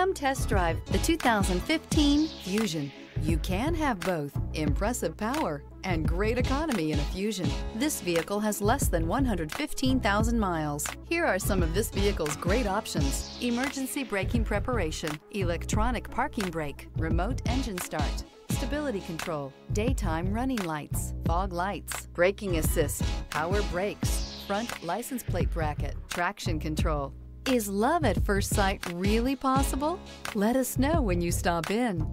Come test drive the 2015 Fusion. You can have both impressive power and great economy in a Fusion. This vehicle has less than 115,000 miles. Here are some of this vehicle's great options: emergency braking preparation, electronic parking brake, remote engine start, stability control, daytime running lights, fog lights, braking assist, power brakes, front license plate bracket, traction control. Is love at first sight really possible? Let us know when you stop in.